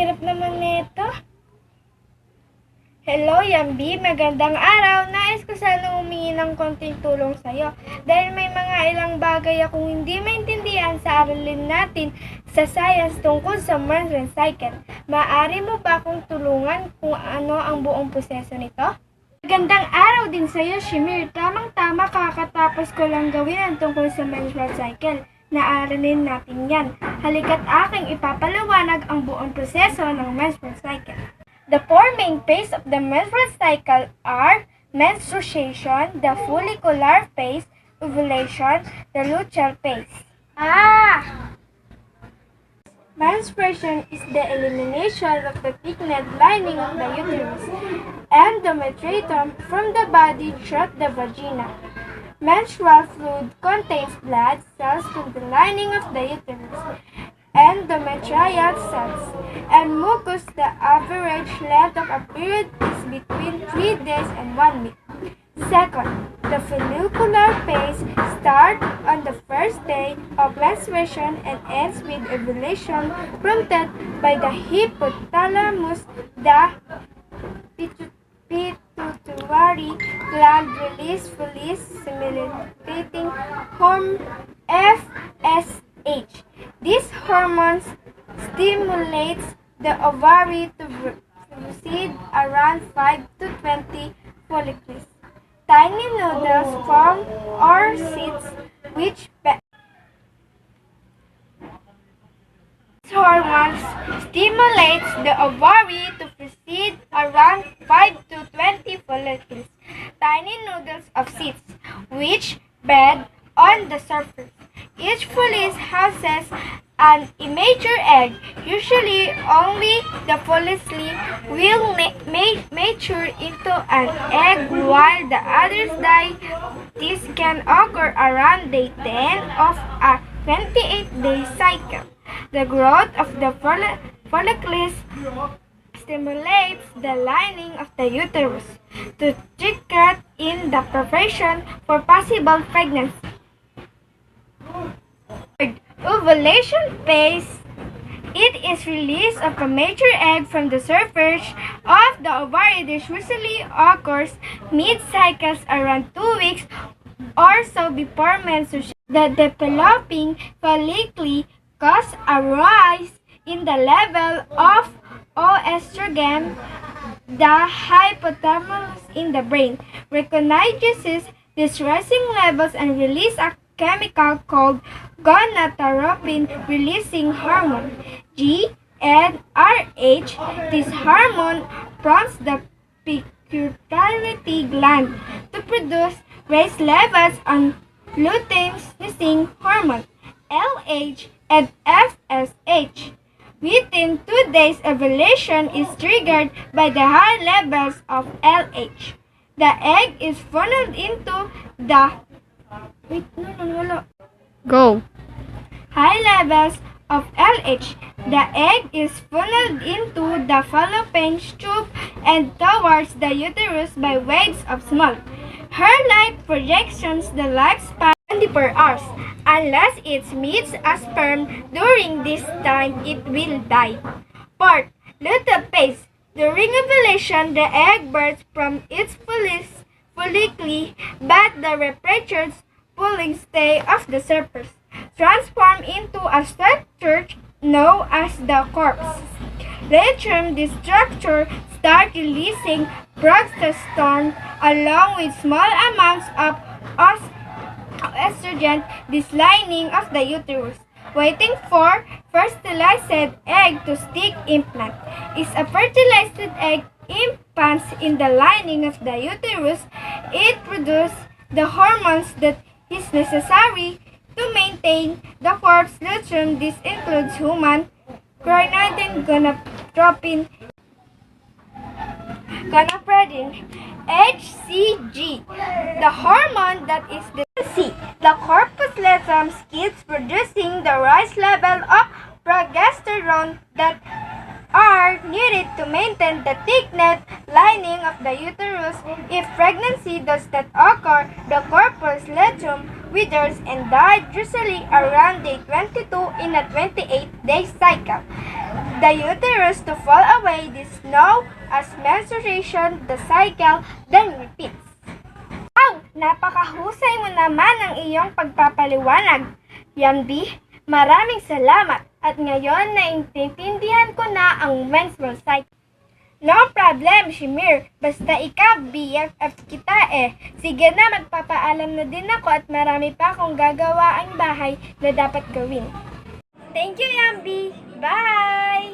hirap naman nito. Hello, Yambi. Magandang araw. Nais ko sana humingi ng konting tulong sa'yo dahil may mga ilang bagay akong hindi maintindihan sa aralin natin sa science tungkol sa menstrual cycle. Maaari mo ba akong tulungan kung ano ang buong proseso nito? Magandang araw din sa'yo, Shimir. Tamang-tama, kakatapos ko lang gawin ang tungkol sa menstrual cycle. Naaralin natin yan. Halika't aking ipapaliwanag ang buong proseso ng menstrual cycle. The four main phases of the menstrual cycle are menstruation, the follicular phase, ovulation, the luteal phase. Menstruation is the elimination of the thickened lining of the uterus and the metratum from the body through the vagina. Menstrual fluid contains blood cells from the lining of the uterus, endometrial cells, and mucus. The average length of a period is between 3 days and 1 week. Second, the follicular phase starts on the first day of menstruation and ends with ovulation prompted by the hypothalamus. The pituitary gland releases follicle-stimulating hormone FSH. This hormone stimulates the ovary to produce around 5 to 20 follicles. Tiny nodules form or seeds which hormones stimulates the ovary to produce around 5 to 20 follicles. Tiny nodules of seeds which bed on the surface. Each follicle houses an immature egg. Usually, only the follicle will mature into an egg while the others die. This can occur around day 10 of a 28-day cycle. The growth of the follicles stimulates the lining of the uterus to trigger in the preparation for possible pregnancy. Ovulation phase. It is release of a mature egg from the surface of the ovary. This usually occurs mid-cycles around 2 weeks or so before menstruation. The developing follicle causes a rise in the level of estrogen. The hypothalamus in the brain recognizes these rising levels and releases a chemical called gonadotropin releasing hormone GnRH. This hormone prompts the pituitary gland to produce raised levels on luteinizing hormone LH and FSH. Within 2 days, ovulation is triggered by the high levels of LH. The egg is funneled into the Go. high levels of LH. The egg is funneled into the fallopian tube and towards the uterus by waves of smoke. Her life projections the lifespan 24 hours. Unless it meets a sperm during this time, it will die. Fourth, luteal phase. During ovulation, the egg bursts from its follicle, but the repressed pulling stay of the surface transform into a structure known as the corpse. Later, this structure starts releasing progesterone along with small amounts of estrogen. This lining of the uterus, waiting for fertilized egg to stick implant. Is a fertilized egg implants in the lining of the uterus, it produces the hormones that is necessary to maintain the corpse luteum. This includes human chorionic gonadotropin, HCG, the hormone that is the corpus luteum keeps producing the rise level of progesterone that are needed to maintain the thickened lining of the uterus. If pregnancy does not occur, the corpus luteum withers and dies usually around day 22 in a 28-day cycle. the uterus to fall away. This known as menstruation. The cycle then repeats. Wow! Napakahusay mo naman ang iyong pagpapaliwanag, Yambi. Maraming salamat. At ngayon naiintindihan ko na ang menstrual cycle. No problem, Shimir. Basta ikaw, BFF kita eh. Sige na, magpapaalam na din ako at marami pa akong gagawaang bahay na dapat gawin. Thank you, Yambi. Bye!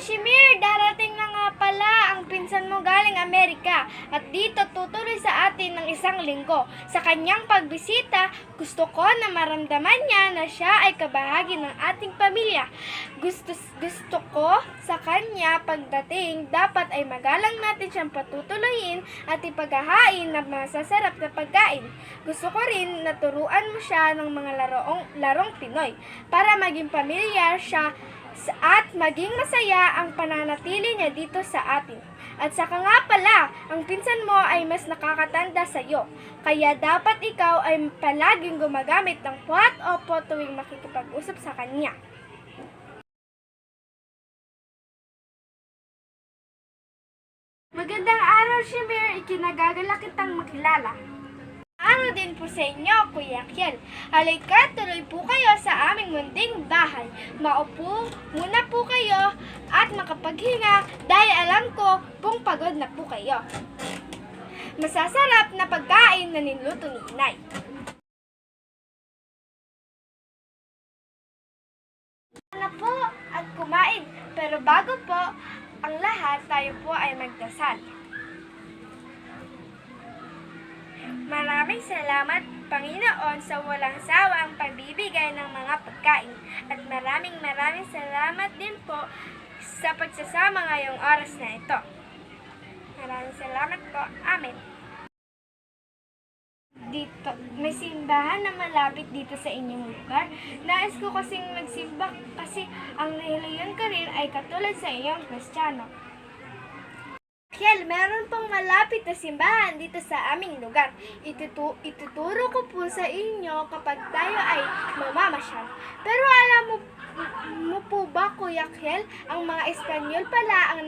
Shimir, darating na nga pala ang pinsan mo galing Amerika at dito tutuloy sa atin ng isang linggo. Sa kanyang pagbisita, gusto ko na maramdaman niya na siya ay kabahagi ng ating pamilya. Gusto ko sa kanya pagdating, dapat ay magalang natin siyang patutuloyin at ipaghahain ng masasarap na pagkain. Gusto ko rin na turuan mo siya ng mga larong Pinoy para maging pamilyar siya at maging masaya ang pananatili niya dito sa atin. At saka nga pala, ang pinsan mo ay mas nakakatanda sa iyo. Kaya dapat ikaw ay palaging gumagamit ng puwat o po tuwing makikipag-usap sa kanya. Magandang araw, Shimir. Ikinagagalak kitang makilala. Araw din po sa inyo, Kuya Kiel. Halika, tuloy po kayo sa aming munting bahay. Maupo muna po kayo at makapaghinga dahil alam ko pong pagod na po kayo. Masasarap na pagkain na niluto ni Inay. Na po at kumain, pero bago po ang lahat, tayo po ay magdasal. Maraming salamat, Panginoon, sa walang sawang pagbibigay ng mga pagkain. At maraming salamat din po sa pagsasama ngayong oras na ito. Maraming salamat po. Amen. Dito, may simbahan na malapit dito sa inyong lugar. Nais ko kasing magsimba kasi ang reliyon ko rin ay katulad sa iyong Kristiyano. Kiel, meron pong malapit na simbahan dito sa aming lugar. Ituturo ko po sa inyo kapag tayo ay mamamasyal. Pero alam mo po ba, Kuya Kiel, ang mga Espanyol pala ang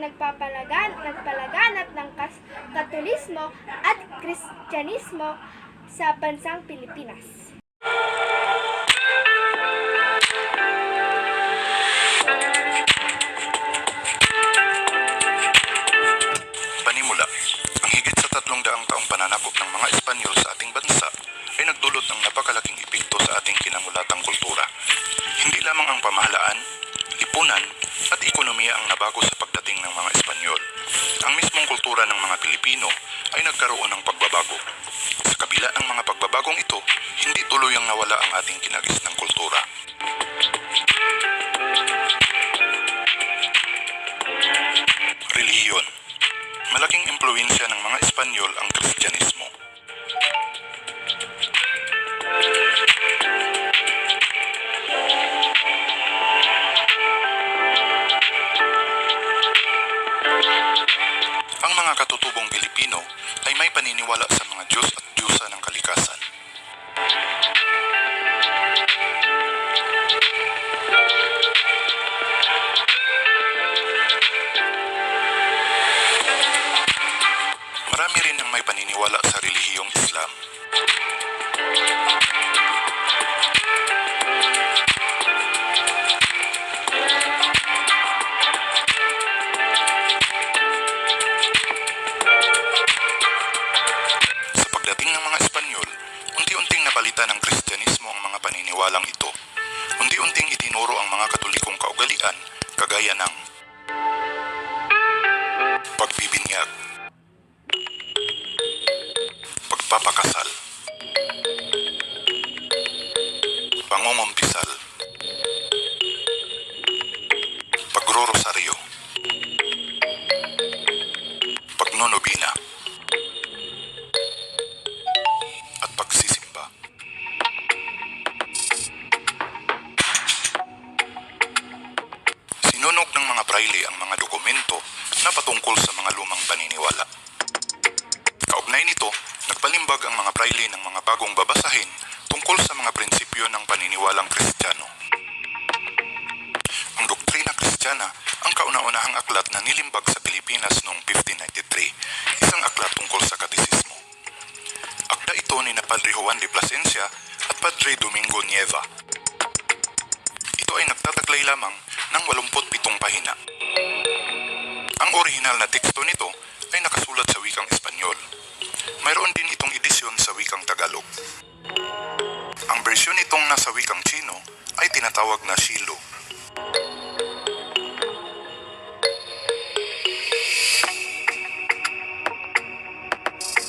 nagpalaganap ng Katolismo at Kristyanismo sa bansang Pilipinas. Taong pananakop ng mga Espanyol sa ating bansa ay nagdulot ng napakalaking epekto sa ating kinamulatang kultura. Hindi lamang ang pamahalaan, lipunan at ekonomiya ang nabago sa pagdating ng mga Espanyol. Ang mismong kultura ng mga Pilipino ay nagkaroon ng pagbabago. Sa kabila ng mga pagbabagong ito, hindi tuluyang nawala ang ating kinagis ng kultura. Relihiyon. Malaking impluwensya ng mga Espanyol ang Kristyanismo. Ang mga katutubong Pilipino ay may paniniwala sa mga Diyos at Diyosa ng kalikasan. Marami rin ang may paniniwala sa relihiyong Islam. Sa pagdating ng mga Espanyol, unti-unting napalitan ng Kristyanismo ang mga paniniwalang ito. Unti-unting itinuro ang mga Katolikong kaugalian, kagaya ng pagbibinyag, pagpapakasal, pangungumpisal, pagrorosaryo, pagnonobina, at pagsisimba. Sinunog ng mga praile ang mga dokumento na patungkol sa mga lumang paniniwala. Kaugnay nito, nagpalimbag ang mga praile ng mga bagong babasahin tungkol sa mga prinsipyo ng paniniwalang Kristiyano. Ang doktrina Kristiyano Kristiyana ang kauna-unahang aklat na nilimbag sa Pilipinas noong 1593, isang aklat tungkol sa katisismo. Akda ito ni Padre Juan de Plasencia at Padre Domingo Nieva. Ito ay nagtataglay lamang ng 87 pahina. Ang orihinal na teksto nito ay nakasulat sa wikang Espanyol. Mayroon din itong edisyon sa wikang Tagalog. Ang bersyon nitong nasa wikang Chino ay tinatawag na Shilo.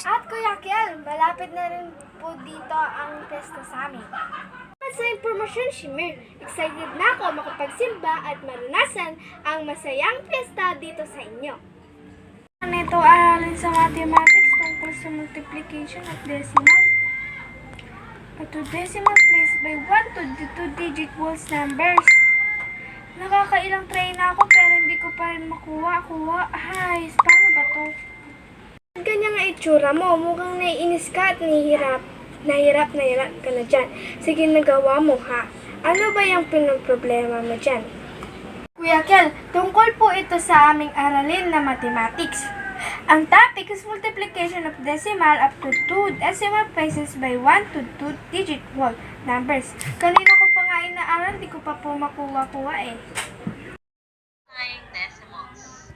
At Kuya Kiel, malapit na rin po dito ang pesta sa amin. Sa impormasyon, Shimmer, excited na ako makapagsimba at maranasan ang masayang pesta dito sa inyo. Ito aralin sa mathematics tungkol sa multiplication at decimal. At to decimal place by 1 to the 2-digit whole numbers. Nakakailang try na ako pero hindi ko pa rin makuha. Ay, paano ba to? Ganyan nga itsura mo, mukhang naiinis ka at Nahirap ka na dyan. Sige, nagawa mo ha. Ano ba yung pinoproblema mo dyan? Kuya Kel, tungkol po ito sa aming aralin na mathematics. Ang topic is multiplication of decimal up to 2 decimal places by 1 to 2-digit whole numbers. Kanina ko pa nga inaaral, di ko pa po makuha eh. Multiplying decimals.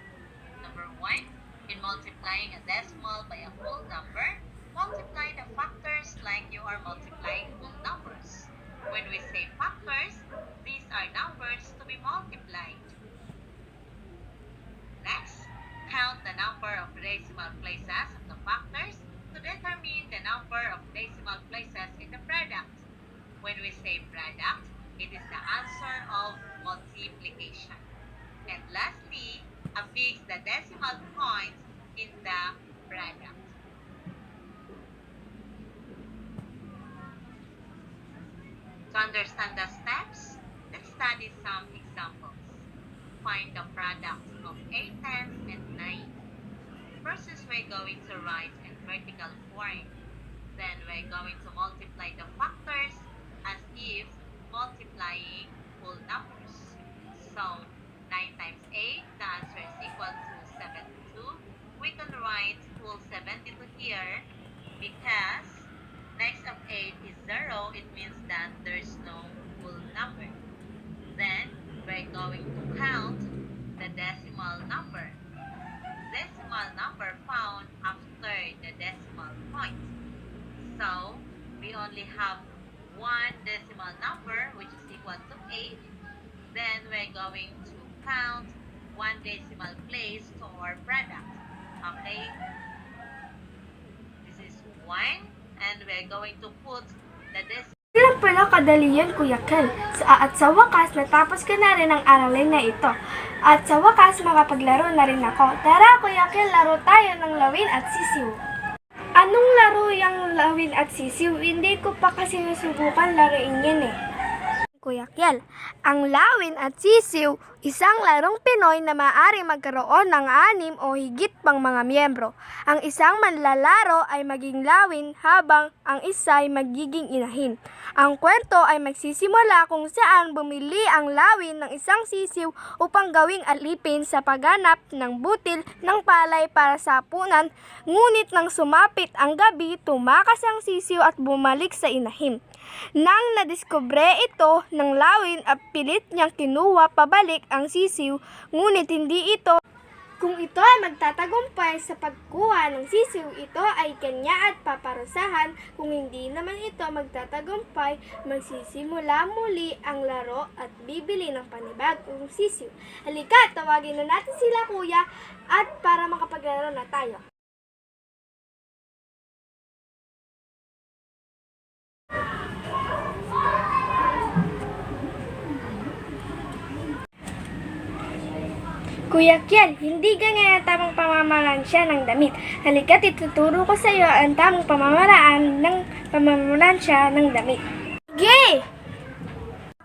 Number 1, in multiplying a decimal by a whole number, multiply the factors like you are multiplying whole numbers. When we say factors, these are numbers to be multiplied. Next, count the number of decimal places of the factors to determine the number of decimal places in the product. When we say product, it is the answer of multiplication. And lastly, affix the decimal points in the product. To understand the steps, let's study some examples. Find the product of 8 tenths and 9. First is we're going to write in vertical form. Then we're going to multiply the factors as if multiplying whole numbers. So, 9 times 8, the answer is equal to 72. We can write whole 72 here because next of 8 is 0, it means that there's no whole number. Then, we're going to count the decimal number. Decimal number found after the decimal point. So, we only have one decimal number which is equal to 8. Then, we're going to count one decimal place to our product. Okay? This is 1. And we're going to put the decimal. Ilang pala kadali yun, Kuya Kel. At sa wakas, natapos ka na rin ang aralin na ito. At sa wakas, makapaglaro na rin ako. Tara, Kuya Kel, laro tayo ng lawin at sisiw. Anong laro yung lawin at sisiw? Hindi ko pa kasi nasubukan laruin yan eh. Kuya Kel, ang lawin at sisiw, isang larong Pinoy na maaari magkaroon ng 6 o higit pang mga miyembro. Ang isang manlalaro ay maging lawin habang ang isa ay magiging inahin. Ang kwento ay magsisimula kung saan bumili ang lawin ng isang sisiw upang gawing alipin sa pagganap ng butil ng palay para sa hapunan. Ngunit nang sumapit ang gabi, tumakas ang sisiw at bumalik sa inahin. Nang nadiskubre ito ng lawin at pilit niyang kinuha pabalik ang sisiw, ngunit hindi ito. Kung ito ay magtatagumpay sa pagkuha ng sisiw, ito ay kanya at paparusahan. Kung hindi naman ito magtatagumpay, magsisimula muli ang laro at bibili ng panibagong sisiw. Halika, tawagin na natin sila, Kuya, at para makapaglaro na tayo. Kuya Kiel, hindi ganyan ang tamang pamamalansya ng damit. Halika't ituturo ko sa iyo ang tamang pamamaraan ng pamamalansya ng damit. Sige!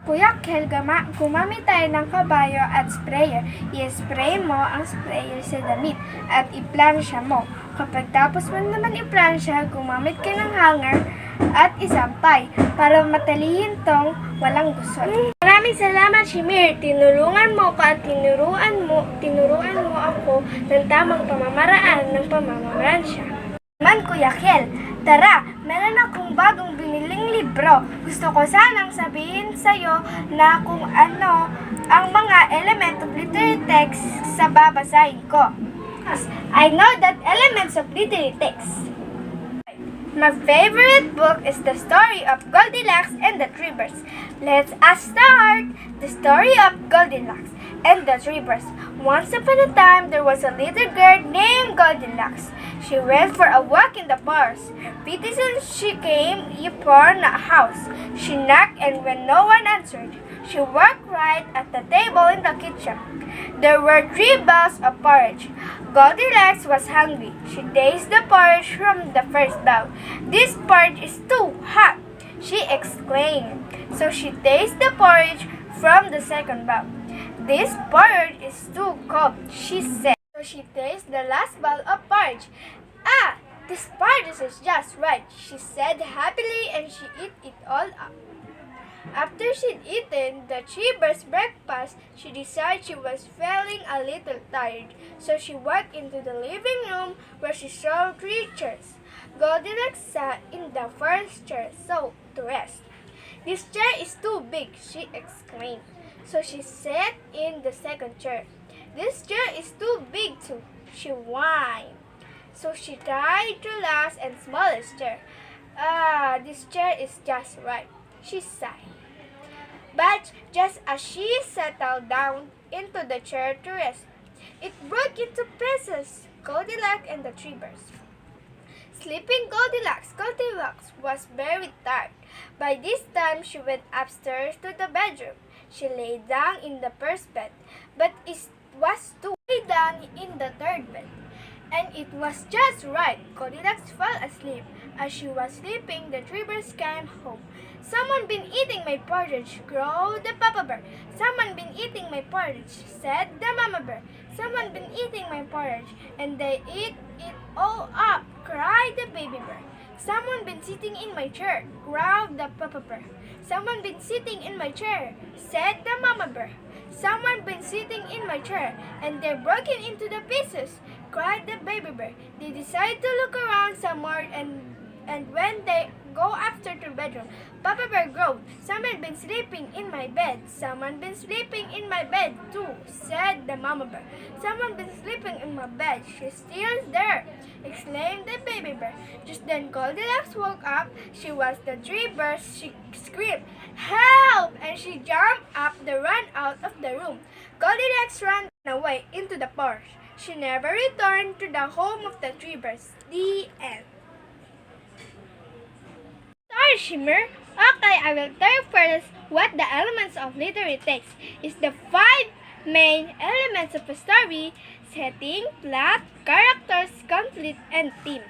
Kuya Kiel, gumamit tayo ng kabayo at sprayer. I-spray mo ang sprayer sa damit at iplansya mo. Kapag tapos mo naman iplansya, gumamit ka ng hanger at isampay para matalihin tong walang gusot. Maraming Maraming salamat, Shimir. Tinulungan mo ko at tinuruan mo ako ng tamang pamamaraan ng pamamaransya. Man, Kuya Kel, tara, meron akong bagong biniling libro. Gusto ko sanang sabihin sa'yo na kung ano ang mga element of literary text sa babasahin ko. I know that elements of literary text. My favorite book is the story of Goldilocks and the Three Bears. Let's start! The story of Goldilocks and the Three Bears. Once upon a time, there was a little girl named Goldilocks. She went for a walk in the forest. Pretty soon she came upon a house. She knocked, and when no one answered, she walked right at the table in the kitchen. There were 3 bowls of porridge. Goldilocks was hungry. She tasted the porridge from the first bowl. "This porridge is too hot," she exclaimed. So she tasted the porridge from the second bowl. "This porridge is too cold," she said. So she tasted the last bowl of porridge. "Ah, this porridge is just right," she said happily, and she ate it all up. After she'd eaten the 3 bears' breakfast, she decided she was feeling a little tired. So she walked into the living room where she saw 3 chairs. Goldilocks sat in the first chair to rest. "This chair is too big," she exclaimed. So she sat in the second chair. "This chair is too big too," she whined. So she tried the last and smallest chair. "Ah, this chair is just right," she sighed. But just as she settled down into the chair to rest, it broke into pieces. Goldilocks and the 3 bears. Sleeping Goldilocks was very tired. By this time, she went upstairs to the bedroom. She lay down in the first bed, but it was too lay down in the third bed. And it was just right. Goldilocks fell asleep. As she was sleeping, the 3 bears came home. "Someone been eating my porridge," growled the Papa Bear. "Someone been eating my porridge," said the Mama Bear. "Someone been eating my porridge, and they eat it all up," cried the Baby Bear. "Someone been sitting in my chair," growled the Papa Bear. "Someone been sitting in my chair," said the Mama Bear. "Someone been sitting in my chair, and they're broken into the pieces," cried the Baby Bear. They decided to look around some more, and when they go after the bedroom, Papa Bear growled, "Someone been sleeping in my bed." "Someone been sleeping in my bed too," said the Mama Bear. "Someone been sleeping in my bed. She's still there," exclaimed the Baby Bear. Just then Goldilocks woke up. She was the 3 bears. She screamed, "Help!" and she jumped up and ran out of the room. Goldilocks ran away into the forest. She never returned to the home of the 3 bears. The end. Sorry, Shimmer. Okay, I will tell you first what the elements of literary text is. The 5 main elements of a story: setting, plot, characters, conflict, and theme.